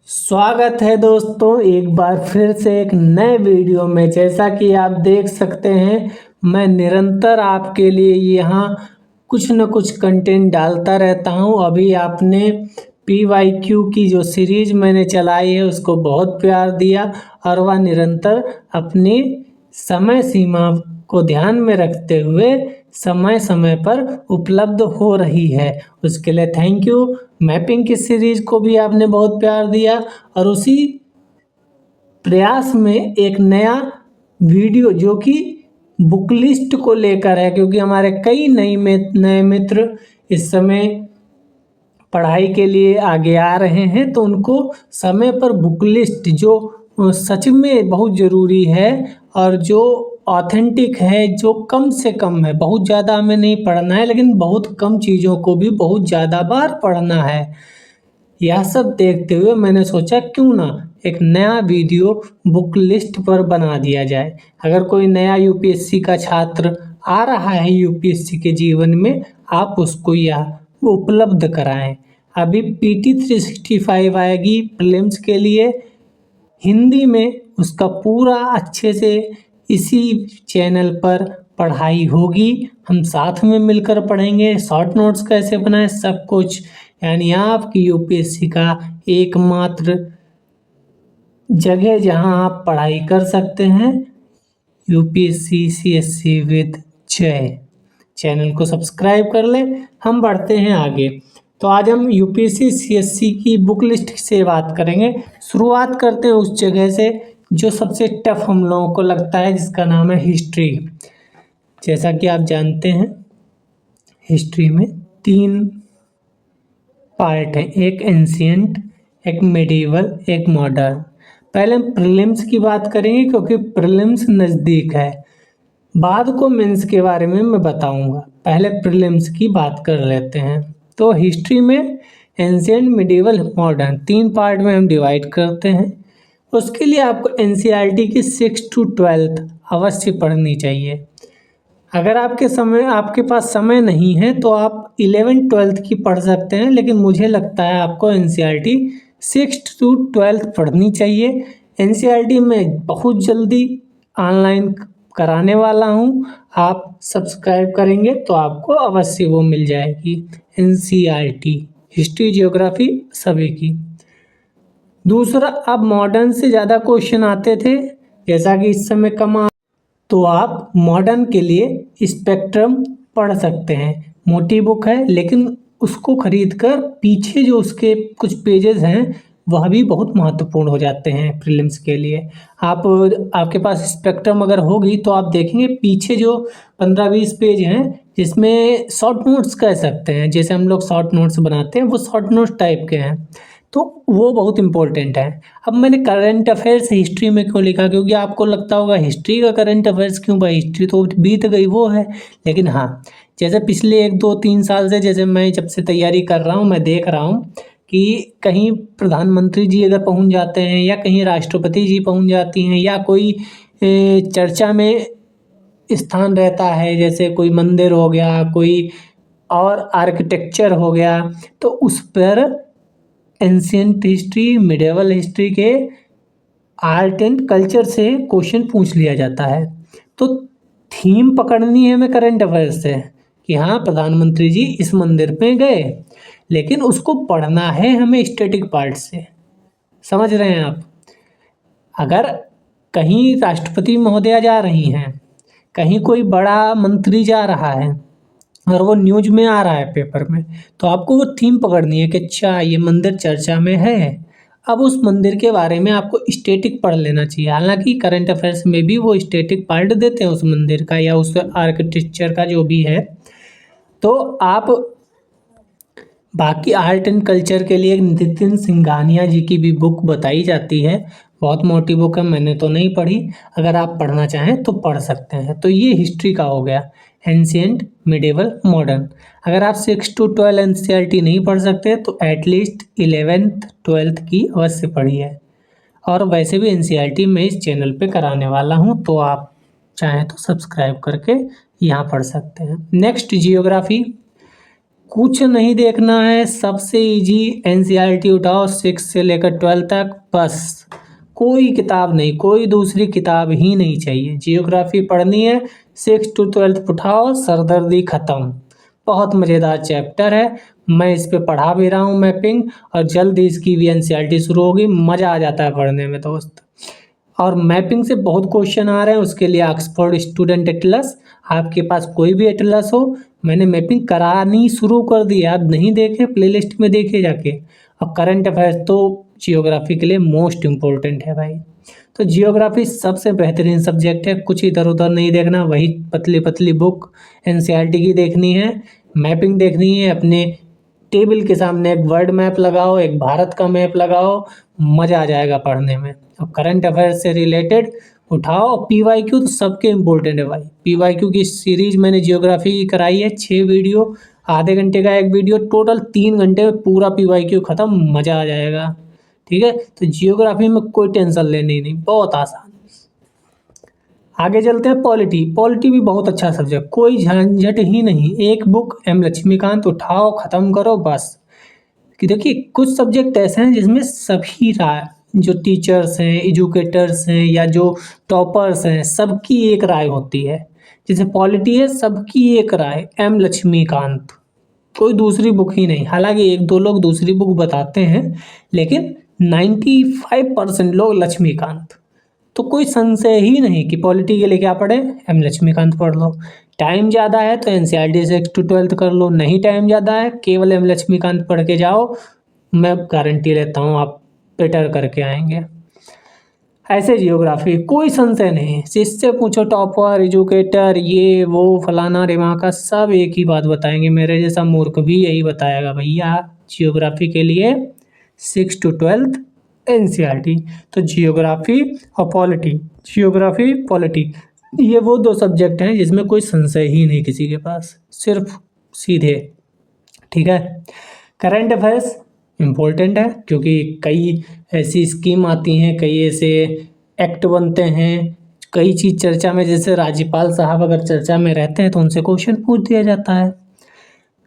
स्वागत है दोस्तों एक बार फिर से एक नए वीडियो में। जैसा कि आप देख सकते हैं, मैं निरंतर आपके लिए यहाँ कुछ न कुछ कंटेंट डालता रहता हूँ। अभी आपने PYQ की जो सीरीज मैंने चलाई है उसको बहुत प्यार दिया और वह निरंतर अपनी समय सीमा को ध्यान में रखते हुए समय समय पर उपलब्ध हो रही है। उसके लिए थैंक यू। मैपिंग की सीरीज को भी आपने बहुत प्यार दिया और उसी प्रयास में एक नया वीडियो जो कि बुक लिस्ट को लेकर है, क्योंकि हमारे कई नए मित्र इस समय पढ़ाई के लिए आगे आ रहे हैं, तो उनको समय पर बुक लिस्ट जो सच में बहुत ज़रूरी है और जो ऑथेंटिक है, जो कम से कम है, बहुत ज़्यादा हमें नहीं पढ़ना है लेकिन बहुत कम चीज़ों को भी बहुत ज़्यादा बार पढ़ना है। यह सब देखते हुए मैंने सोचा क्यों ना एक नया वीडियो बुक लिस्ट पर बना दिया जाए। अगर कोई नया यूपीएससी का छात्र आ रहा है यूपीएससी के जीवन में, आप उसको यह उपलब्ध कराएं। अभी PT 365 आएगी प्रीलिम्स के लिए हिंदी में, उसका पूरा अच्छे से इसी चैनल पर पढ़ाई होगी। हम साथ में मिलकर पढ़ेंगे, शॉर्ट नोट्स कैसे बनाएं, सब कुछ। यानी आपकी यूपीएससी का एकमात्र जगह जहां आप पढ़ाई कर सकते हैं, यूपीएससी CSC विद जय। चैनल को सब्सक्राइब कर लें। हम बढ़ते हैं आगे। तो आज हम यूपीएससी CSC की बुक लिस्ट से बात करेंगे। शुरुआत करते हैं उस जगह से जो सबसे टफ हम लोगों को लगता है, जिसका नाम है हिस्ट्री। जैसा कि आप जानते हैं, हिस्ट्री में 3 पार्ट है, एक एंशिएंट, एक मेडिवल, एक मॉडर्न। पहले हम प्रीलिम्स की बात करेंगे क्योंकि प्रीलिम्स नज़दीक है, बाद को मेंस के बारे में मैं बताऊंगा। पहले प्रीलिम्स की बात कर लेते हैं। तो हिस्ट्री में एंशिएंट, मिडिवल, मॉडर्न 3 पार्ट में हम डिवाइड करते हैं। उसके लिए आपको NCERT की 6 to 12 अवश्य पढ़नी चाहिए। अगर आपके पास समय नहीं है तो आप 11th 12th की पढ़ सकते हैं, लेकिन मुझे लगता है आपको NCERT 6 to 12 पढ़नी चाहिए। NCERT में बहुत जल्दी ऑनलाइन कराने वाला हूँ, आप सब्सक्राइब करेंगे तो आपको अवश्य वो मिल जाएगी। NCERT हिस्ट्री, ज्योग्राफी सभी की। दूसरा, अब मॉडर्न से ज़्यादा क्वेश्चन आते थे, जैसा कि इस समय कम, तो आप मॉडर्न के लिए स्पेक्ट्रम पढ़ सकते हैं। मोटी बुक है लेकिन उसको खरीद कर पीछे जो उसके कुछ पेजेस हैं वह भी बहुत महत्वपूर्ण हो जाते हैं प्रीलिम्स के लिए। आपके पास स्पेक्ट्रम अगर होगी तो आप देखेंगे पीछे जो 15-20 पेज हैं, जिसमें शॉर्ट नोट्स कह सकते हैं, जैसे हम लोग शॉर्ट नोट्स बनाते हैं वो शॉर्ट नोट्स टाइप के हैं, तो वो बहुत इम्पोर्टेंट है। अब मैंने करंट अफेयर्स हिस्ट्री में क्यों लिखा, क्योंकि आपको लगता होगा हिस्ट्री का करंट अफेयर्स क्यों भाई, हिस्ट्री तो बीत गई वो है। लेकिन हाँ, जैसे पिछले 1-2-3 साल से, जैसे मैं जब से तैयारी कर रहा हूँ, मैं देख रहा हूँ कि कहीं प्रधानमंत्री जी अगर पहुँच जाते हैं या कहीं राष्ट्रपति जी पहुँच जाती हैं या कोई चर्चा में स्थान रहता है, जैसे कोई मंदिर हो गया, कोई और आर्किटेक्चर हो गया, तो उस पर एंशिएंट हिस्ट्री, मिडिवल हिस्ट्री के आर्ट एंड कल्चर से क्वेश्चन पूछ लिया जाता है। तो थीम पकड़नी है हमें करंट अफेयर से कि हाँ प्रधानमंत्री जी इस मंदिर पे गए, लेकिन उसको पढ़ना है हमें स्टैटिक पार्ट से। समझ रहे हैं आप? अगर कहीं राष्ट्रपति महोदया जा रही हैं, कहीं कोई बड़ा मंत्री जा रहा है और वो न्यूज में आ रहा है पेपर में, तो आपको वो थीम पकड़नी है कि अच्छा ये मंदिर चर्चा में है। अब उस मंदिर के बारे में आपको स्टैटिक पढ़ लेना चाहिए। हालांकि करंट अफेयर्स में भी वो स्टैटिक पार्ट देते हैं उस मंदिर का या उस आर्किटेक्चर का जो भी है। तो आप बाकी आर्ट एंड कल्चर के लिए नितिन सिंघानिया जी की भी बुक बताई जाती है, बहुत मोटी बुक है, मैंने तो नहीं पढ़ी। अगर आप पढ़ना चाहें तो पढ़ सकते हैं। तो ये हिस्ट्री का हो गया, एंशिएंट, मिडिवल, मॉडर्न। अगर आप 6 to 12 NCERT नहीं पढ़ सकते तो एटलीस्ट 11th 12th की अवश्य पढ़िए। और वैसे भी NCERT मैं इस चैनल पे कराने वाला हूँ, तो आप चाहें तो सब्सक्राइब करके यहाँ पढ़ सकते हैं। Next, geography. कुछ नहीं देखना है, सबसे इजी एनसीईआरटी उठाओ 6 से लेकर 12 तक, बस कोई किताब नहीं, कोई दूसरी किताब ही नहीं चाहिए। जियोग्राफी पढ़नी है 6 to 12 उठाओ, सरदर्दी खत्म। बहुत मज़ेदार चैप्टर है, मैं इस पे पढ़ा भी रहा हूँ मैपिंग, और जल्द ही इसकी भी एनसीईआरटी शुरू होगी। मज़ा आ जाता है पढ़ने में दोस्त। और मैपिंग से बहुत क्वेश्चन आ रहे हैं, उसके लिए ऑक्सफोर्ड स्टूडेंट एटलस, आपके पास कोई भी एटलस हो, मैंने मैपिंग करानी शुरू कर दी है, आप नहीं देखे प्लेलिस्ट में देखिए जाके। और करंट अफेयर्स तो जियोग्राफी के लिए मोस्ट इम्पोर्टेंट है भाई। तो जियोग्राफी सबसे बेहतरीन सब्जेक्ट है, कुछ इधर उधर नहीं देखना, वही पतली पतली बुक एनसीईआरटी की देखनी है, मैपिंग देखनी है। अपने टेबल के सामने एक वर्ल्ड मैप लगाओ, एक भारत का मैप लगाओ, मज़ा आ जाएगा पढ़ने में। और करंट अफेयर्स से रिलेटेड उठाओ। पीवाईक्यू तो सबके इम्पोर्टेंट है भाई। पीवाईक्यू की सीरीज मैंने जियोग्राफी की कराई है, 6 वीडियो, आधे घंटे का एक वीडियो, टोटल 3 घंटे में पूरा पीवाईक्यू खत्म, मज़ा आ जाएगा। ठीक है, तो जियोग्राफी में कोई टेंशन लेनी नहीं, बहुत आसान। आगे चलते हैं पॉलिटी। पॉलिटी भी बहुत अच्छा सब्जेक्ट, कोई झंझट ही नहीं। एक बुक एम लक्ष्मीकांत उठाओ, ख़त्म करो बस। कि देखिए कुछ सब्जेक्ट ऐसे हैं जिसमें सभी राय, जो टीचर्स हैं, एजुकेटर्स हैं, या जो टॉपर्स हैं, सबकी एक राय होती है। जैसे पॉलिटी है, सबकी एक राय, एम लक्ष्मीकांत, कोई दूसरी बुक ही नहीं। हालांकि एक दो लोग दूसरी बुक बताते हैं, लेकिन 95% लोग लक्ष्मीकांत। तो कोई संशय ही नहीं कि पॉलिटी के लिए क्या पढ़े, एम लक्ष्मीकांत पढ़ लो। टाइम ज़्यादा है तो एनसीईआरटी 6 to 12 कर लो, नहीं टाइम ज़्यादा है केवल एम लक्ष्मीकांत पढ़ के जाओ, मैं गारंटी लेता हूँ आप बेटर करके आएंगे। ऐसे जियोग्राफी कोई संशय नहीं, जिससे पूछो टॉपर, एजुकेटर, ये वो फलाना रेमाका, सब एक ही बात बताएंगे, मेरे जैसा मूर्ख भी यही बताएगा भैया जियोग्राफी के लिए 6 to 12 एनसीईआरटी। तो जियोग्राफी और पॉलिटी, जियोग्राफी पॉलिटी, ये वो दो सब्जेक्ट हैं जिसमें कोई संशय ही नहीं किसी के पास, सिर्फ सीधे। ठीक है, करंट अफेयर्स इम्पोर्टेंट है, क्योंकि कई ऐसी स्कीम आती हैं, कई ऐसे एक्ट बनते हैं, कई चीज़ चर्चा में, जैसे राज्यपाल साहब अगर चर्चा में रहते हैं तो उनसे क्वेश्चन पूछ दिया जाता है।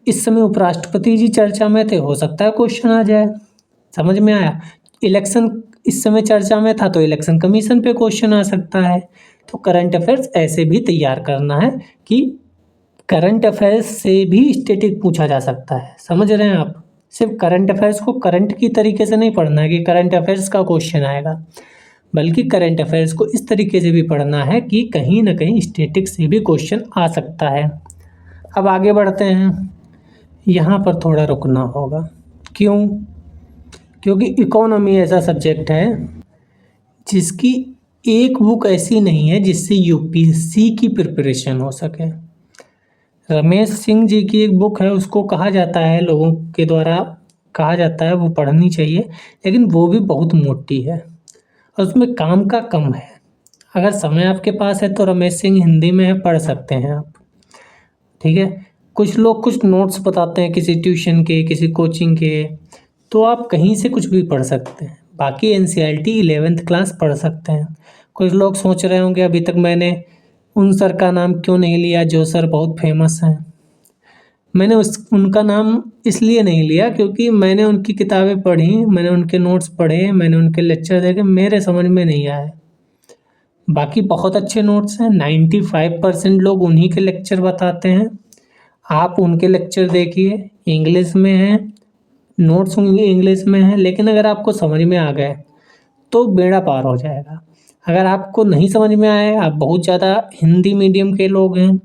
इस समय उपराष्ट्रपति जी चर्चा में थे, हो सकता है क्वेश्चन आ जाए। समझ में आया? इलेक्शन इस समय चर्चा में था तो इलेक्शन कमीशन पे क्वेश्चन आ सकता है। तो करंट अफेयर्स ऐसे भी तैयार करना है कि करंट अफेयर्स से भी स्टैटिक पूछा जा सकता है। समझ रहे हैं आप? सिर्फ करंट अफेयर्स को करंट की तरीके से नहीं पढ़ना है कि करंट अफेयर्स का क्वेश्चन आएगा, बल्कि करंट अफेयर्स को इस तरीके से भी पढ़ना है कि कहीं ना कहीं स्टैटिक से भी क्वेश्चन आ सकता है। अब आगे बढ़ते हैं, यहाँ पर थोड़ा रुकना होगा। क्यों? क्योंकि इकोनॉमी ऐसा सब्जेक्ट है जिसकी एक बुक ऐसी नहीं है जिससे यूपीएससी की प्रिपरेशन हो सके। रमेश सिंह जी की एक बुक है, उसको कहा जाता है, लोगों के द्वारा कहा जाता है वो पढ़नी चाहिए, लेकिन वो भी बहुत मोटी है और उसमें काम का कम है। अगर समय आपके पास है तो रमेश सिंह हिंदी में है, पढ़ सकते हैं आप। ठीक है, कुछ लोग कुछ नोट्स बताते हैं किसी ट्यूशन के, किसी कोचिंग के, तो आप कहीं से कुछ भी पढ़ सकते हैं। बाकी एनसीईआरटी 11th क्लास पढ़ सकते हैं। कुछ लोग सोच रहे होंगे अभी तक मैंने उन सर का नाम क्यों नहीं लिया जो सर बहुत फेमस हैं। मैंने उनका नाम इसलिए नहीं लिया क्योंकि मैंने उनकी किताबें पढ़ी, मैंने उनके नोट्स पढ़े, मैंने उनके लेक्चर देखे, मेरे समझ में नहीं आए। बाकी बहुत अच्छे नोट्स हैं, 95% लोग उन्हीं के लेक्चर बताते हैं, आप उनके लेक्चर देखिए, इंग्लिश में हैं, नोट्स होंगे इंग्लिश में हैं, लेकिन अगर आपको समझ में आ गए तो बेड़ा पार हो जाएगा। अगर आपको नहीं समझ में आए, आप बहुत ज़्यादा हिंदी मीडियम के लोग हैं,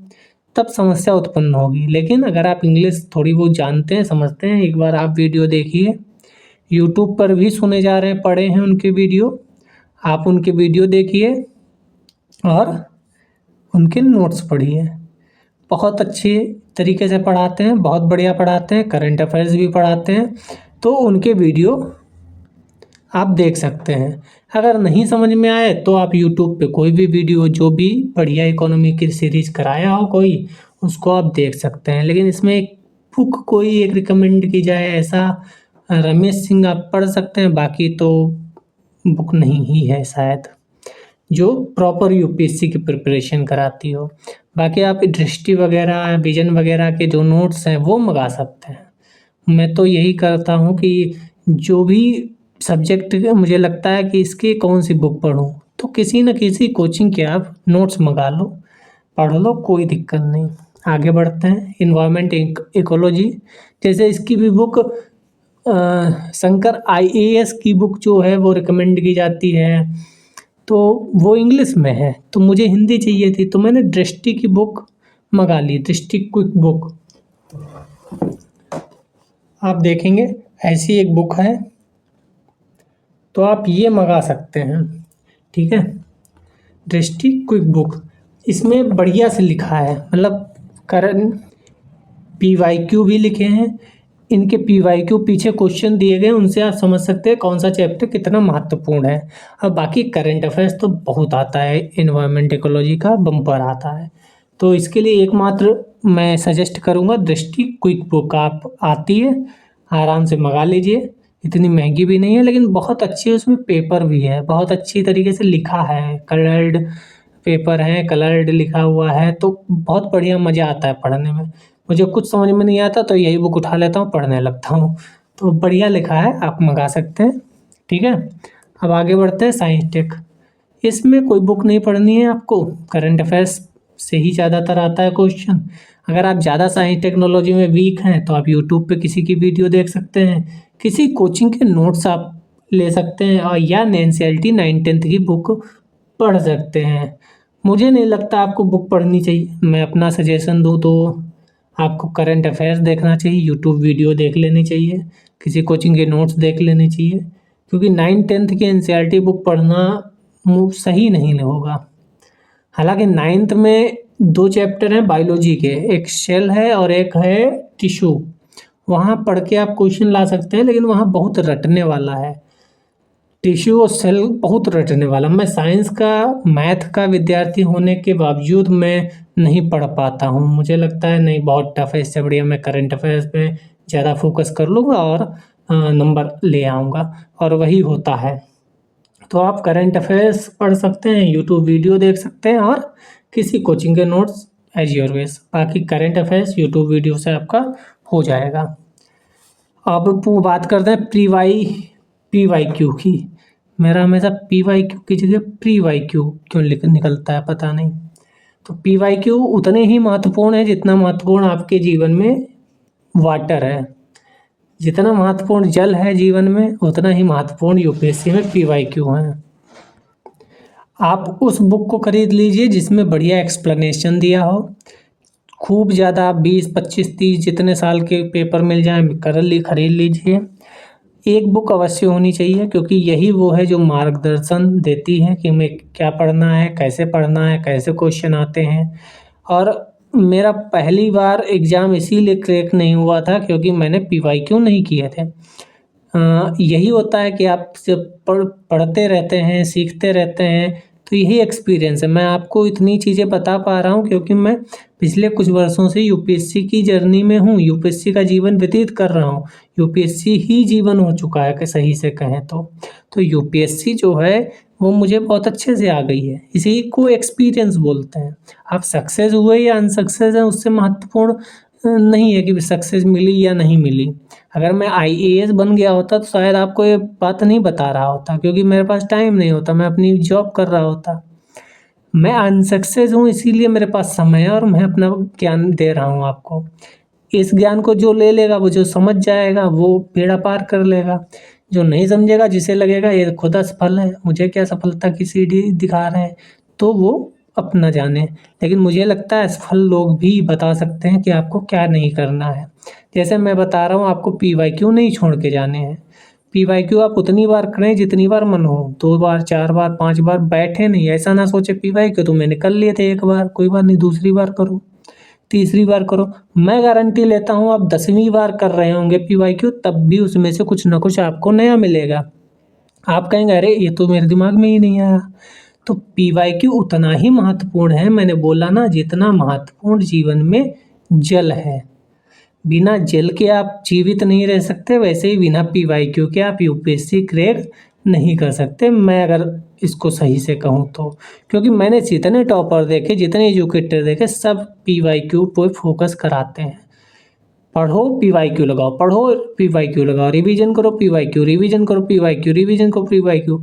तब समस्या उत्पन्न होगी। लेकिन अगर आप इंग्लिश थोड़ी बहुत जानते हैं, समझते हैं, एक बार आप वीडियो देखिए, यूट्यूब पर भी सुने जा रहे हैं, पढ़े हैं उनके वीडियो, आप उनके वीडियो देखिए और उनके नोट्स पढ़िए। बहुत अच्छे तरीके से पढ़ाते हैं, बहुत बढ़िया पढ़ाते हैं, करंट अफेयर्स भी पढ़ाते हैं, तो उनके वीडियो आप देख सकते हैं। अगर नहीं समझ में आए तो आप यूट्यूब पे कोई भी वीडियो, जो भी बढ़िया इकोनॉमी की सीरीज कराया हो कोई, उसको आप देख सकते हैं। लेकिन इसमें एक बुक कोई एक रिकमेंड की जाए ऐसा, रमेश सिंह आप पढ़ सकते हैं, बाकी तो बुक नहीं ही है शायद जो प्रॉपर यूपीएससी की प्रिपरेशन कराती हो। बाकी आप दृष्टि वगैरह, विजन वगैरह के जो नोट्स हैं वो मंगा सकते हैं। मैं तो यही करता हूँ कि जो भी सब्जेक्ट मुझे लगता है कि इसकी कौन सी बुक पढूँ, तो किसी न किसी कोचिंग के आप नोट्स मंगा लो, पढ़ लो, कोई दिक्कत नहीं। आगे बढ़ते हैं। एनवायरनमेंट इकोलॉजी, जैसे इसकी भी बुक शंकर आईएएस की बुक जो है वो रिकमेंड की जाती है, तो वो इंग्लिश में है, तो मुझे हिंदी चाहिए थी, तो मैंने दृष्टि की बुक मंगा ली, दृष्टि क्विक बुक। आप देखेंगे ऐसी एक बुक है, तो आप ये मंगा सकते हैं, ठीक है। दृष्टि क्विक बुक, इसमें बढ़िया से लिखा है, मतलब करंट पीवाईक्यू भी लिखे हैं। इनके पीवाईक्यू पीछे क्वेश्चन दिए गए, उनसे आप समझ सकते हैं कौन सा चैप्टर कितना महत्वपूर्ण है। अब बाकी करंट अफेयर्स तो बहुत आता है, एनवायरनमेंट इकोलॉजी का बम्पर आता है, तो इसके लिए एकमात्र मैं सजेस्ट करूँगा दृष्टि क्विक बुक। आप आती है, आराम से मंगा लीजिए, इतनी महंगी भी नहीं है, लेकिन बहुत अच्छी है, उसमें पेपर भी है, बहुत अच्छी तरीके से लिखा है, कलर्ड पेपर है, कलर्ड लिखा हुआ है, तो बहुत बढ़िया मज़ा आता है पढ़ने में। मुझे कुछ समझ में नहीं आता तो यही बुक उठा लेता हूँ, पढ़ने लगता हूँ, तो बढ़िया लिखा है, आप मंगा सकते हैं, ठीक है। अब आगे बढ़ते हैं। साइंस टेक, इसमें कोई बुक नहीं पढ़नी है आपको, करंट अफेयर्स से ही ज़्यादातर आता है क्वेश्चन। अगर आप ज़्यादा साइंस टेक्नोलॉजी में वीक हैं तो आप यूट्यूब पे किसी की वीडियो देख सकते हैं, किसी कोचिंग के नोट्स आप ले सकते हैं, और या एनसीईआरटी 9th-10th की बुक पढ़ सकते हैं। मुझे नहीं लगता आपको बुक पढ़नी चाहिए, मैं अपना सजेशन दूँ तो आपको करंट अफेयर्स देखना चाहिए, यूट्यूब वीडियो देख लेनी चाहिए, किसी कोचिंग के नोट्स देख लेने चाहिए, क्योंकि 9th-10th की एनसीईआरटी बुक पढ़ना सही नहीं होगा। हालांकि 9th में 2 चैप्टर हैं बायोलॉजी के, एक सेल है और एक है टिश्यू, वहाँ पढ़ के आप क्वेश्चन ला सकते हैं, लेकिन वहाँ बहुत रटने वाला है, टिश्यू और सेल बहुत रटने वाला। मैं साइंस का, मैथ का विद्यार्थी होने के बावजूद मैं नहीं पढ़ पाता हूँ, मुझे लगता है नहीं बहुत टफ है, इससे बढ़िया मैं करंट अफेयर्स पे ज़्यादा फोकस कर लूँगा और नंबर ले आऊँगा, और वही होता है। तो आप करंट अफेयर्स पढ़ सकते हैं, यूट्यूब वीडियो देख सकते हैं, और किसी कोचिंग के नोट्स एज योर विश। बाकी करंट अफेयर्स यूट्यूब वीडियो से आपका हो जाएगा। अब बात करते हैं पी वाई क्यू की। मेरा हमेशा पी वाई क्यू की जगह प्री वाई क्यू क्यों निकलता है पता नहीं। तो पी वाई क्यू उतने ही महत्वपूर्ण है जितना महत्वपूर्ण आपके जीवन में वाटर है, जितना महत्वपूर्ण जल है जीवन में, उतना ही महत्वपूर्ण यूपीएससी में पी वाई क्यू है। आप उस बुक को खरीद लीजिए जिसमें बढ़िया एक्सप्लेनेशन दिया हो, खूब ज़्यादा 20, 25, 30 जितने साल के पेपर मिल जाएं खरीद लीजिए। एक बुक अवश्य होनी चाहिए, क्योंकि यही वो है जो मार्गदर्शन देती है कि हमें क्या पढ़ना है, कैसे क्वेश्चन आते हैं। और मेरा पहली बार एग्ज़ाम इसीलिए क्रैक नहीं हुआ था क्योंकि मैंने पीवाईक्यू नहीं किए थे। यही होता है कि आप जब पढ़ते रहते हैं, सीखते रहते हैं, तो यही एक्सपीरियंस है। मैं आपको इतनी चीज़ें बता पा रहा हूँ क्योंकि मैं पिछले कुछ वर्षों से यूपीएससी की जर्नी में हूँ, यूपीएससी का जीवन व्यतीत कर रहा हूँ, यूपीएससी ही जीवन हो चुका है कि सही से कहें तो यूपीएससी जो है वो मुझे बहुत अच्छे से आ गई है, इसी को एक्सपीरियंस बोलते हैं। आप सक्सेस हुए या अनसक्सेस हैं उससे महत्वपूर्ण नहीं है कि सक्सेस मिली या नहीं मिली। अगर मैं आईएएस बन गया होता तो शायद आपको ये बात नहीं बता रहा होता, क्योंकि मेरे पास टाइम नहीं होता, मैं अपनी जॉब कर रहा होता। मैं अनसक्सेस हूँ इसीलिए मेरे पास समय है और मैं अपना ज्ञान दे रहा हूँ आपको। इस ज्ञान को जो ले लेगा, वो जो समझ जाएगा वो बेड़ा पार कर लेगा, जो नहीं समझेगा, जिसे लगेगा ये खुद असफल है, मुझे क्या सफलता की सीढ़ी दिखा रहे हैं, तो वो अपना जाने। लेकिन मुझे लगता है असफल लोग भी बता सकते हैं कि आपको क्या नहीं करना है। जैसे मैं बता रहा हूँ आपको पीवाईक्यू नहीं छोड़ के जाने हैं। पीवाईक्यू आप उतनी बार करें जितनी बार मन हो, 2 बार, 4 बार, 5 बार, बैठे नहीं, ऐसा ना सोचे पीवाईक्यू तो मैंने कर लिए थे एक बार, कोई बात नहीं, दूसरी बार करो, तीसरी बार करो। मैं गारंटी लेता हूँ आप 10वीं बार कर रहे होंगे पीवाईक्यू, तब भी उसमें से कुछ ना कुछ आपको नया मिलेगा। आप कहेंगे अरे ये तो मेरे दिमाग में ही नहीं आया। तो पीवाईक्यू उतना ही महत्वपूर्ण है, मैंने बोला ना, जितना महत्वपूर्ण जीवन में जल है। बिना जेल के आप जीवित नहीं रह सकते, वैसे ही बिना PYQ के आप यूपीएससी क्रैक नहीं कर सकते, मैं अगर इसको सही से कहूँ तो। क्योंकि मैंने जितने टॉपर देखे, जितने एजुकेटर देखे, सब PYQ पे फोकस कराते हैं। पढ़ो PYQ लगाओ, पढ़ो PYQ लगाओ, रिवीजन करो PYQ, रिवीजन करो PYQ, रिवीजन करो PYQ।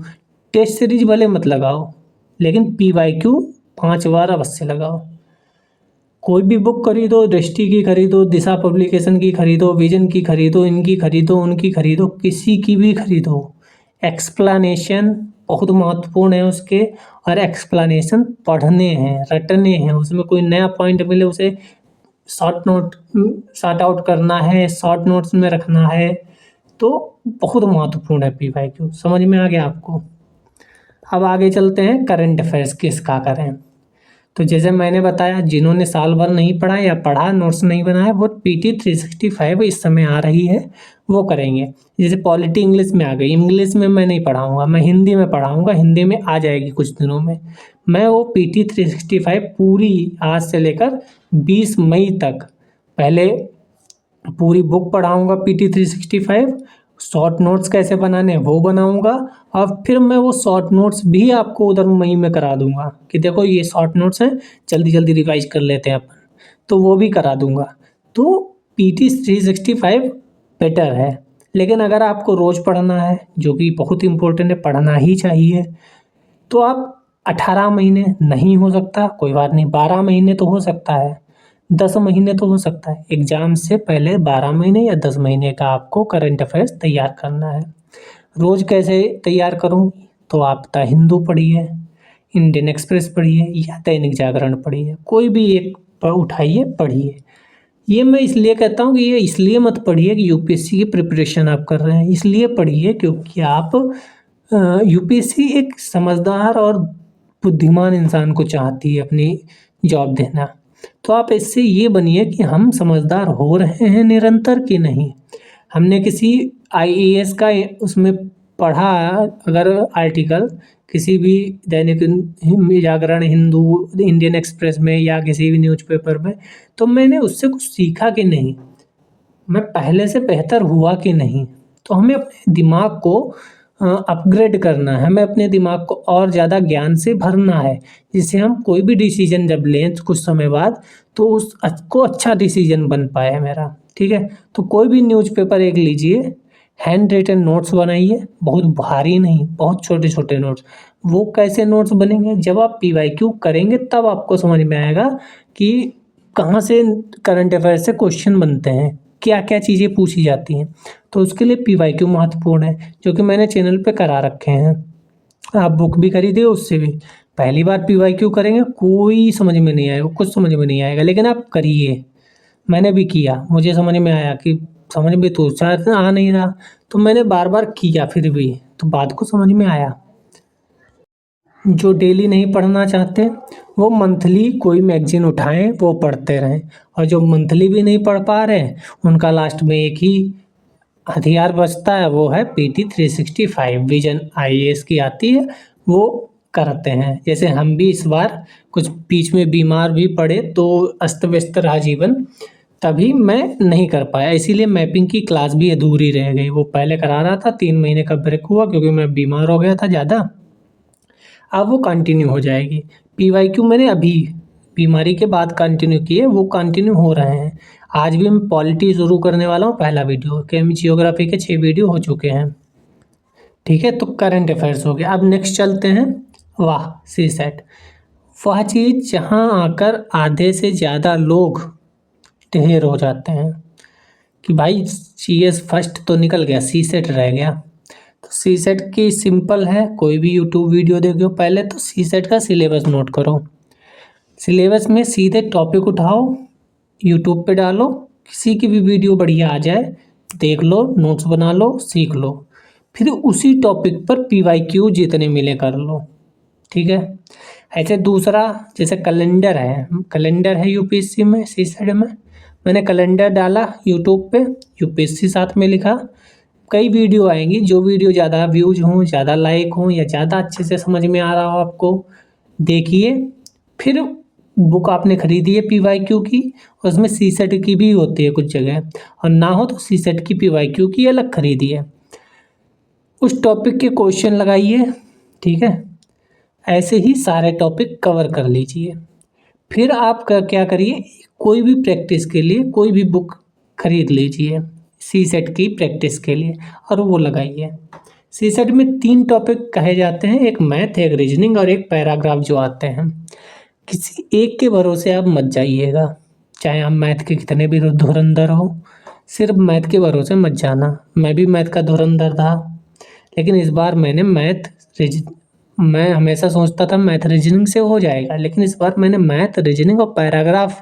टेस्ट सीरीज भले मत लगाओ, लेकिन PYQ 5 बार अवश्य लगाओ। कोई भी बुक खरीदो, दृष्टि की खरीदो, दिशा पब्लिकेशन की खरीदो, विजन की खरीदो, इनकी खरीदो, उनकी खरीदो, किसी की भी खरीदो, एक्सप्लेनेशन बहुत महत्वपूर्ण है उसके। और एक्सप्लेनेशन पढ़ने हैं, रटने हैं, उसमें कोई नया पॉइंट मिले उसे शॉर्ट आउट करना है, शॉर्ट नोट्स में रखना है। तो बहुत महत्वपूर्ण है PYQ। समझ में आ गया आपको? अब आगे चलते हैं, करंट अफेयर्स किसका करें। तो जैसे मैंने बताया, जिन्होंने साल भर नहीं पढ़ा या पढ़ा नोट्स नहीं बनाया, वो PT 365 इस समय आ रही है, वो करेंगे। जैसे पॉलिटी इंग्लिश में आ गई, इंग्लिश में मैं नहीं पढ़ाऊँगा, मैं हिंदी में पढ़ाऊँगा, हिंदी में आ जाएगी कुछ दिनों में। मैं वो PT 365 पूरी आज से लेकर 20 मई तक पहले पूरी बुक पढ़ाऊँगा PT 365, शॉर्ट नोट्स कैसे बनाने हैं वो बनाऊँगा, और फिर मैं वो शॉर्ट नोट्स भी आपको उधर मई में करा दूँगा कि देखो ये शॉर्ट नोट्स हैं, जल्दी जल्दी रिवाइज कर लेते हैं अपन, तो वो भी करा दूँगा। तो PT 365 बेटर है। लेकिन अगर आपको रोज़ पढ़ना है, जो कि बहुत इम्पोर्टेंट है, पढ़ना ही चाहिए, तो आप 18 महीने नहीं हो सकता, कोई बात नहीं, 12 महीने तो हो सकता है, 10 महीने तो हो सकता है। एग्ज़ाम से पहले 12 महीने या 10 महीने का आपको करंट अफेयर्स तैयार करना है। रोज़ कैसे तैयार करूँ? तो आप द हिंदू पढ़िए, इंडियन एक्सप्रेस पढ़िए या दैनिक जागरण पढ़िए, कोई भी एक उठाइए पढ़िए। ये मैं इसलिए कहता हूँ कि ये इसलिए मत पढ़िए कि यूपीएससी की प्रिपरेशन आप कर रहे हैं, इसलिए पढ़िए क्योंकि आप यूपीएससी एक समझदार और बुद्धिमान इंसान को चाहती है अपनी जॉब देना। तो आप इससे ये बनिए कि हम समझदार हो रहे हैं निरंतर कि नहीं। हमने किसी IAS का उसमें पढ़ा अगर आर्टिकल किसी भी दैनिक जागरण, हिंदू, इंडियन एक्सप्रेस में या किसी भी न्यूज़पेपर में, तो मैंने उससे कुछ सीखा कि नहीं, मैं पहले से बेहतर हुआ कि नहीं। तो हमें अपने दिमाग को अपग्रेड करना है, हमें अपने दिमाग को और ज़्यादा ज्ञान से भरना है, जिससे हम कोई भी डिसीजन जब लें कुछ समय बाद तो उसको अच्छा डिसीजन बन पाए मेरा। ठीक है, तो कोई भी न्यूज़पेपर एक लीजिए, हैंड रिटन नोट्स बनाइए, बहुत भारी नहीं, बहुत छोटे छोटे नोट्स। वो कैसे नोट्स बनेंगे? जब आप PYQ करेंगे तब आपको समझ में आएगा कि कहाँ से करंट अफेयर से क्वेश्चन बनते हैं, क्या क्या चीज़ें पूछी जाती हैं। तो उसके लिए PYQ महत्वपूर्ण है, जो कि मैंने चैनल पे करा रखे हैं। आप बुक भी खरीदिए, उससे भी। पहली बार PYQ करेंगे, कोई समझ में नहीं आएगा, कुछ समझ में नहीं आएगा, लेकिन आप करिए। मैंने भी किया, मुझे समझ में आया कि समझ में तो शायद आ नहीं रहा, तो मैंने बार बार किया, फिर भी तो बात को समझ में आया। जो डेली नहीं पढ़ना चाहते वो मंथली कोई मैगजीन उठाएं, वो पढ़ते रहें। और जो मंथली भी नहीं पढ़ पा रहे हैं, उनका लास्ट में एक ही हथियार बचता है, वो है PT 365 विजन IAS की आती है, वो करते हैं। जैसे हम भी इस बार कुछ बीच में बीमार भी पड़े तो अस्त व्यस्त रहा जीवन, तभी मैं नहीं कर पाया, इसीलिए मैपिंग की क्लास भी अधूरी रह गई। वो पहले करा रहा था, 3 महीने का ब्रेक हुआ क्योंकि मैं बीमार हो गया था ज़्यादा, अब वो कंटिन्यू हो जाएगी। PYQ मैंने अभी बीमारी के बाद कंटिन्यू किए, वो कंटिन्यू हो रहे हैं। आज भी मैं पॉलिटी शुरू करने वाला हूँ, पहला वीडियो, जियोग्राफी के 6 वीडियो हो चुके हैं। ठीक है, तो करंट अफेयर्स हो गया। अब नेक्स्ट चलते हैं, वाह CSAT, वह चीज़ जहाँ आकर आधे से ज़्यादा लोग ढेर हो जाते हैं कि भाई CS फर्स्ट तो निकल गया, CSAT रह गया। तो CSAT की सिंपल है, कोई भी यूट्यूब वीडियो देखो, पहले तो CSAT का सिलेबस नोट करो। सिलेबस में सीधे टॉपिक उठाओ, यूट्यूब पे डालो, किसी की भी वीडियो बढ़िया आ जाए, देख लो, नोट्स बना लो, सीख लो, फिर उसी टॉपिक पर PYQ जितने मिले कर लो। ठीक है, ऐसे दूसरा जैसे कैलेंडर है UPSC में, CSAT में मैंने कैलेंडर डाला यूट्यूब पे, UPSC साथ में लिखा, कई वीडियो आएंगी, जो वीडियो ज़्यादा व्यूज हों, ज़्यादा लाइक हों या ज़्यादा अच्छे से समझ में आ रहा हो आपको, देखिए। फिर बुक आपने खरीदी है PYQ की, उसमें CSET की भी होती है कुछ जगह, और ना हो तो CSET की PYQ की अलग खरीदिए। उस टॉपिक के क्वेश्चन लगाइए, ठीक है। ऐसे ही सारे टॉपिक कवर कर लीजिए। फिर आप क्या करिए, कोई भी प्रैक्टिस के लिए कोई भी बुक खरीद लीजिए CSET की प्रैक्टिस के लिए, और वो लगाइए। CSET में 3 टॉपिक कहे जाते हैं, एक मैथ, एक रीजनिंग और एक पैराग्राफ जो आते हैं। किसी एक के भरोसे आप मत जाइएगा, चाहे आप मैथ के कितने भी धुरंधर हो, सिर्फ मैथ के भरोसे मत जाना। मैं भी मैथ का धुरंधर था, लेकिन इस बार मैंने मैं हमेशा सोचता था मैथ रीजनिंग से हो जाएगा, लेकिन इस बार मैंने मैथ, रीजनिंग और पैराग्राफ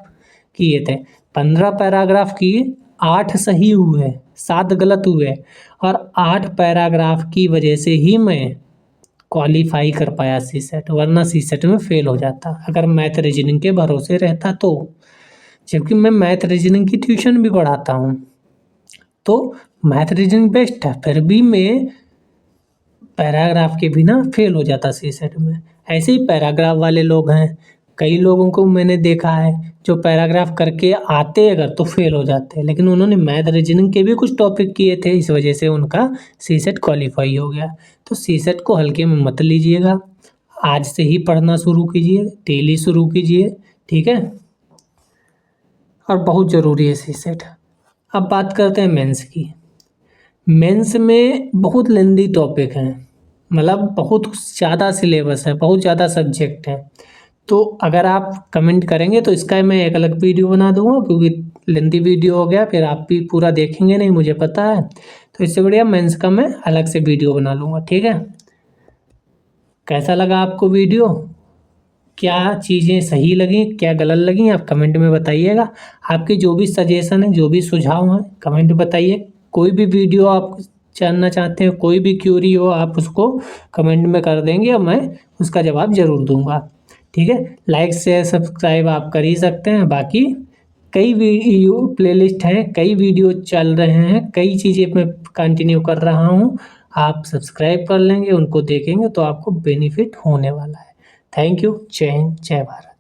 किए थे। 15 पैराग्राफ किए, 8 सही हुए, 7 गलत हुए, और 8 पैराग्राफ की वजह से ही मैं क्वालिफाई कर पाया CSET, वरना CSET में फेल हो जाता अगर मैथ रीजनिंग के भरोसे रहता तो। जबकि मैं मैथ रीजनिंग की ट्यूशन भी पढ़ाता हूँ, तो मैथ रीजनिंग बेस्ट है, फिर भी मैं पैराग्राफ के बिना फेल हो जाता CSET में। ऐसे ही पैराग्राफ वाले लोग हैं, कई लोगों को मैंने देखा है जो पैराग्राफ करके आते अगर तो फेल हो जाते हैं, लेकिन उन्होंने मैथ रीजनिंग के भी कुछ टॉपिक किए थे, इस वजह से उनका CSET क्वालिफाई हो गया। तो CSET को हल्के में मत लीजिएगा, आज से ही पढ़ना शुरू कीजिए, डेली शुरू कीजिए, ठीक है। और बहुत ज़रूरी है CSET। अब बात करते हैं मेंस की। मेंस में बहुत लेंदी टॉपिक हैं, मतलब बहुत ज़्यादा सिलेबस है, बहुत ज़्यादा सब्जेक्ट है। तो अगर आप कमेंट करेंगे तो इसका मैं एक अलग वीडियो बना दूंगा, क्योंकि लेंदी वीडियो हो गया फिर आप भी पूरा देखेंगे नहीं, मुझे पता है। तो इससे बढ़िया मेंस का मैं अलग से वीडियो बना लूँगा, ठीक है। कैसा लगा आपको वीडियो, क्या चीज़ें सही लगी, क्या गलत लगी, आप कमेंट में बताइएगा। आपके जो भी सजेशन है, जो भी सुझाव हैं, कमेंट में बताइए। कोई भी वीडियो आप जानना चाहते हैं, कोई भी क्यूरी हो, आप उसको कमेंट में कर देंगे और मैं उसका जवाब ज़रूर दूंगा, ठीक है। लाइक शेयर सब्सक्राइब आप कर ही सकते हैं। बाकी कई वीडियो प्लेलिस्ट हैं, कई वीडियो चल रहे हैं, कई चीज़ें मैं कंटिन्यू कर रहा हूँ। आप सब्सक्राइब कर लेंगे, उनको देखेंगे तो आपको बेनिफिट होने वाला है। Thank you. जय हिंद, जय भारत।